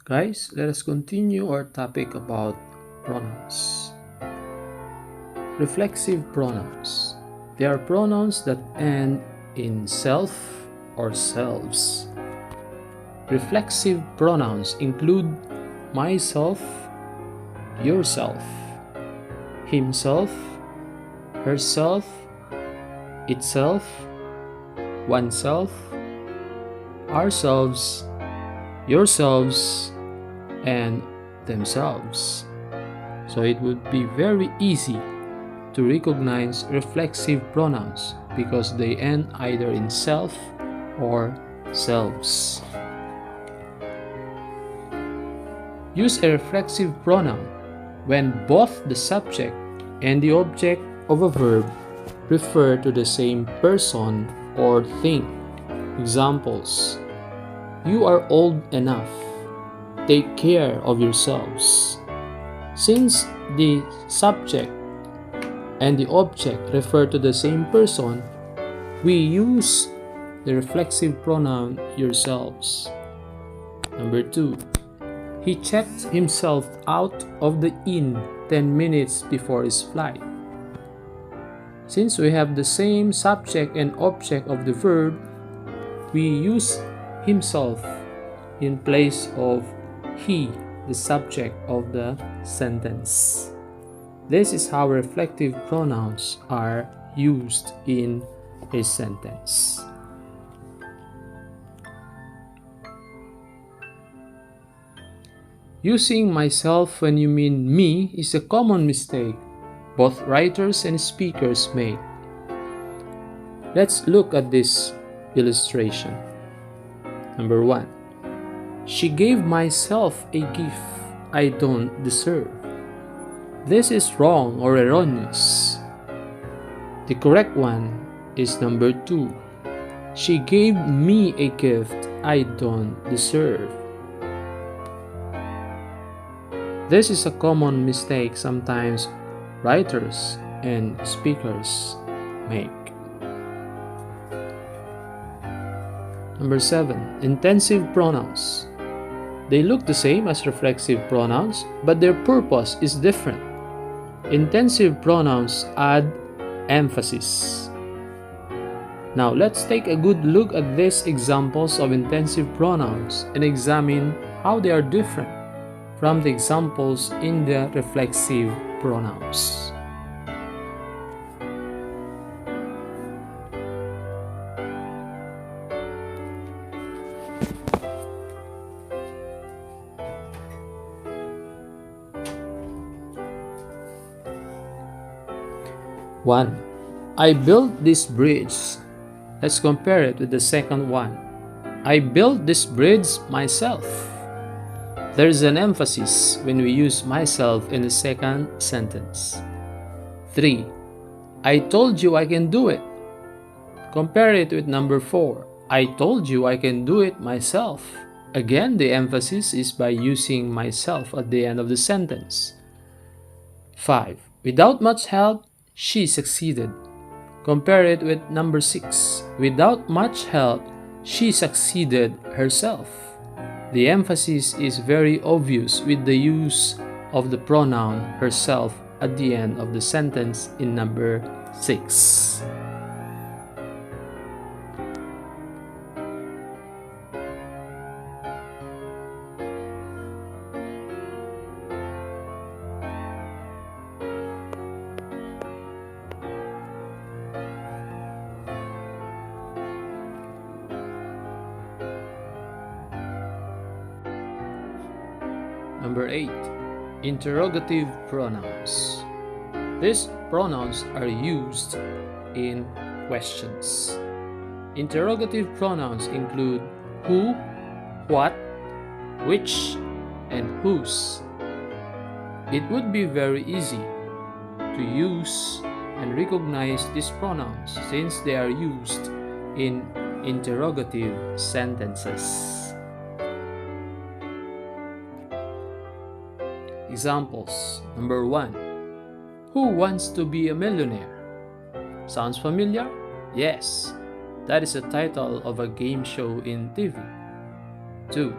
Guys, let us continue our topic about pronouns. Reflexive pronouns. They are pronouns that end in self or selves. Reflexive pronouns include myself, yourself, himself, herself, itself, oneself, ourselves, yourselves, and themselves. So it would be very easy to recognize reflexive pronouns because they end either in self or selves. Use a reflexive pronoun when both the subject and the object of a verb refer to the same person or thing. Examples: you are old enough. Take care of yourselves. Since the subject and the object refer to the same person, we use the reflexive pronoun yourselves. Number 2. He checked himself out of the inn 10 minutes before his flight. Since we have the same subject and object of the verb, we use himself in place of he, the subject of the sentence. This is how reflective pronouns are used in a sentence. Using myself when you mean me is a common mistake both writers and speakers make. Let's look at this illustration. Number 1. She gave myself a gift I don't deserve. This is wrong or erroneous. The correct one is number 2. She gave me a gift I don't deserve. This is a common mistake sometimes writers and speakers make. Number 7. Intensive pronouns. They look the same as reflexive pronouns, but their purpose is different. Intensive pronouns add emphasis. Now let's take a good look at these examples of intensive pronouns and examine how they are different from the examples in the reflexive pronouns. One, I built this bridge. Let's compare it with the second one. I built this bridge myself. There is an emphasis when we use myself in the second sentence. 3. I told you I can do it. Compare it with number 4. I told you I can do it myself. Again, the emphasis is by using myself at the end of the sentence. 5. Without much help, she succeeded. Compare it with number 6. Without much help, she succeeded herself. The emphasis is very obvious with the use of the pronoun herself at the end of the sentence in number 6. Number 8. Interrogative pronouns. These pronouns are used in questions. Interrogative pronouns include who, what, which, and whose. It would be very easy to use and recognize these pronouns since they are used in interrogative sentences. Examples. Number 1. Who wants to be a millionaire? Sounds familiar? Yes, that is the title of a game show in TV. 2.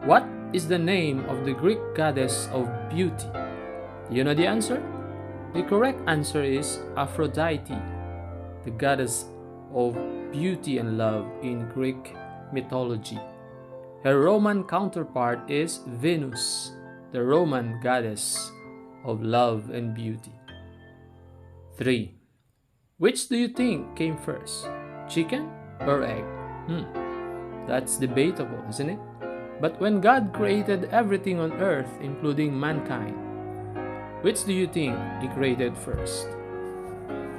What is the name of the Greek goddess of beauty? You know the answer? The correct answer is Aphrodite, the goddess of beauty and love in Greek mythology. Her Roman counterpart is Venus, the Roman goddess of love and beauty. 3. Which do you think came first, chicken or egg? That's debatable, isn't it? But when God created everything on earth, including mankind, which do you think He created first,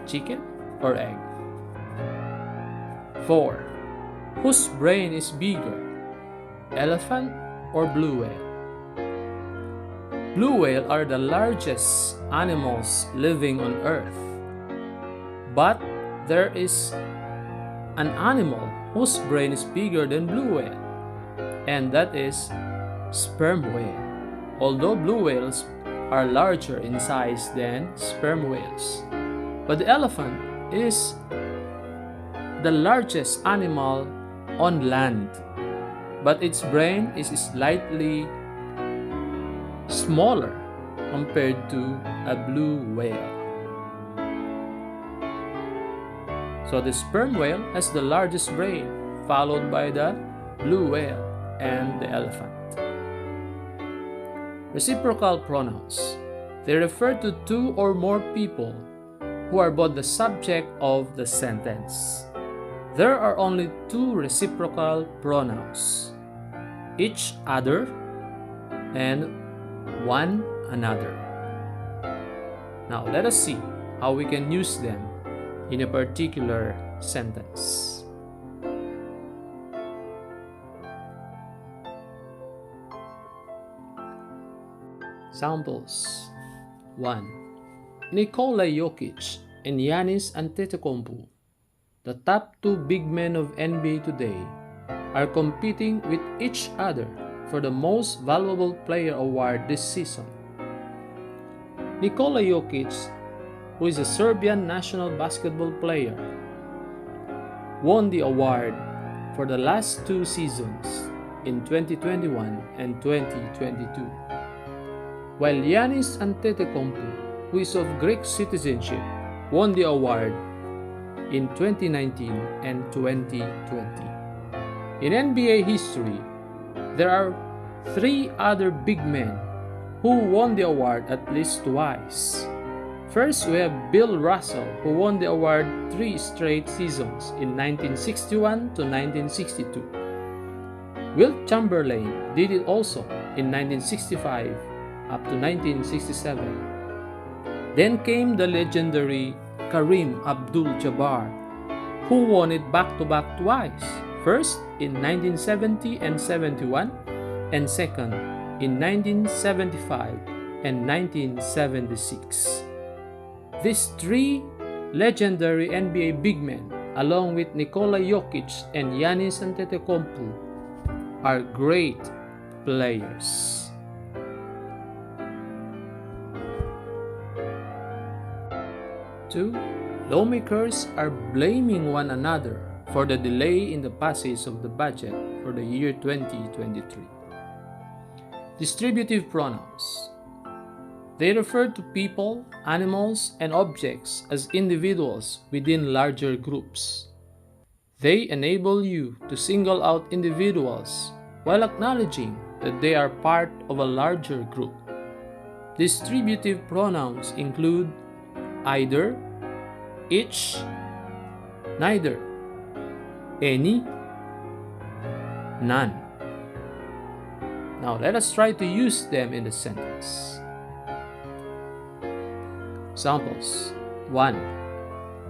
chicken or egg? 4. Whose brain is bigger, elephant or blue whale? Blue whale are the largest animals living on earth. But there is an animal whose brain is bigger than blue whale, and that is sperm whale. Although blue whales are larger in size than sperm whales, but the elephant is the largest animal on land, but its brain is slightly smaller compared to a blue whale. So the sperm whale has the largest brain, followed by the blue whale and the elephant. Reciprocal pronouns. They refer to two or more people who are both the subject of the sentence. There are only two reciprocal pronouns: each other and one another. Now let us see how we can use them in a particular sentence. Samples. 1. Nikola Jokic and Giannis Antetokounmpo, the top two big men of NBA today, are competing with each other for the Most Valuable Player award this season. Nikola Jokic, who is a Serbian national basketball player, won the award for the last two seasons in 2021 and 2022. While Giannis Antetokounmpo, who is of Greek citizenship, won the award in 2019 and 2020. In NBA history, there are three other big men who won the award at least twice. First, we have Bill Russell, who won the award 3 straight seasons in 1961 to 1962. Wilt Chamberlain did it also in 1965 up to 1967. Then came the legendary Kareem Abdul-Jabbar, who won it back-to-back twice, first in 1970 and 71, and second in 1975 and 1976. These three legendary NBA big men, along with Nikola Jokic and Giannis Antetokounmpo, are great players. 2. Lawmakers are blaming one another for the delay in the passage of the budget for the year 2023. Distributive pronouns. They refer to people, animals, and objects as individuals within larger groups. They enable you to single out individuals while acknowledging that they are part of a larger group. Distributive pronouns include either, each, neither, any, none. Now let us try to use them in the sentence. Examples. 1.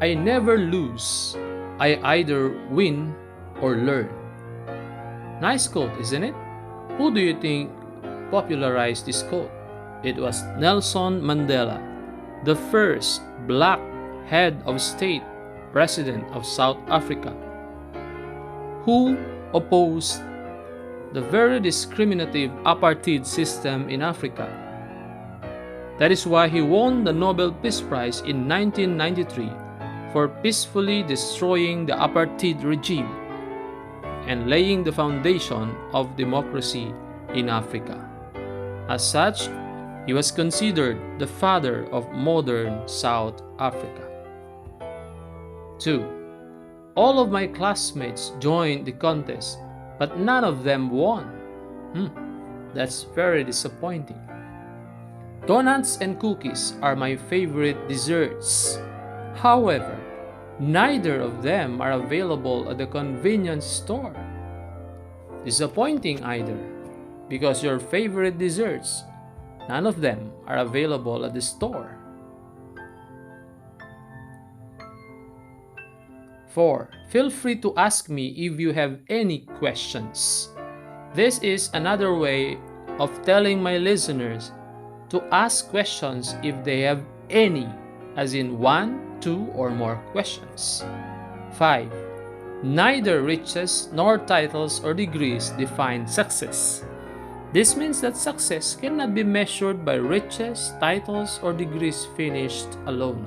I never lose. I either win or learn. Nice quote, isn't it? Who do you think popularized this quote? It was Nelson Mandela, the first black head of state president of South Africa, who opposed the very discriminative apartheid system in Africa. That is why he won the Nobel Peace Prize in 1993 for peacefully destroying the apartheid regime and laying the foundation of democracy in Africa. As such, he was considered the father of modern South Africa. 2. All of my classmates joined the contest, but none of them won. That's very disappointing. Donuts and cookies are my favorite desserts. However, neither of them are available at the convenience store. Disappointing either, because your favorite desserts, none of them are available at the store. 4. Feel free to ask me if you have any questions. This is another way of telling my listeners to ask questions if they have any, as in 1, 2, or more questions. 5. Neither riches nor titles or degrees define success. This means that success cannot be measured by riches, titles, or degrees finished alone.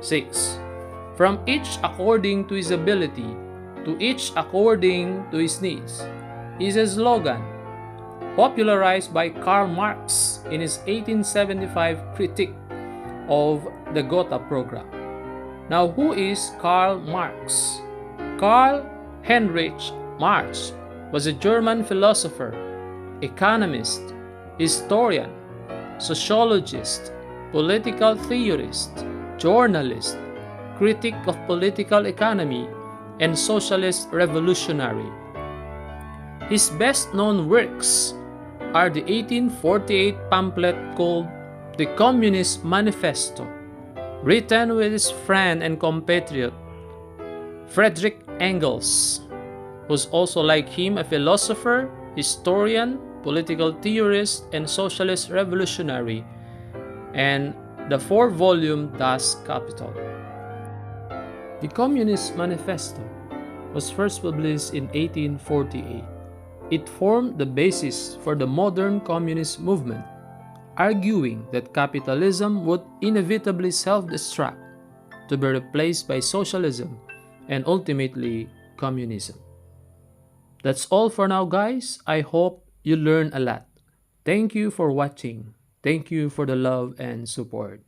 6. From each according to his ability, to each according to his needs, is a slogan popularized by Karl Marx in his 1875 critique of the Gotha program. Now, who is Karl Marx? Karl Heinrich Marx was a German philosopher, economist, historian, sociologist, political theorist, journalist, critic of political economy, and socialist revolutionary. His best-known works are the 1848 pamphlet called The Communist Manifesto, written with his friend and compatriot Friedrich Engels, who's also like him a philosopher, historian, political theorist, and socialist revolutionary, and the 4-volume Das Kapital. The Communist Manifesto was first published in 1848. It formed the basis for the modern communist movement, arguing that capitalism would inevitably self-destruct to be replaced by socialism and ultimately communism. That's all for now, guys. I hope you learned a lot. Thank you for watching. Thank you for the love and support.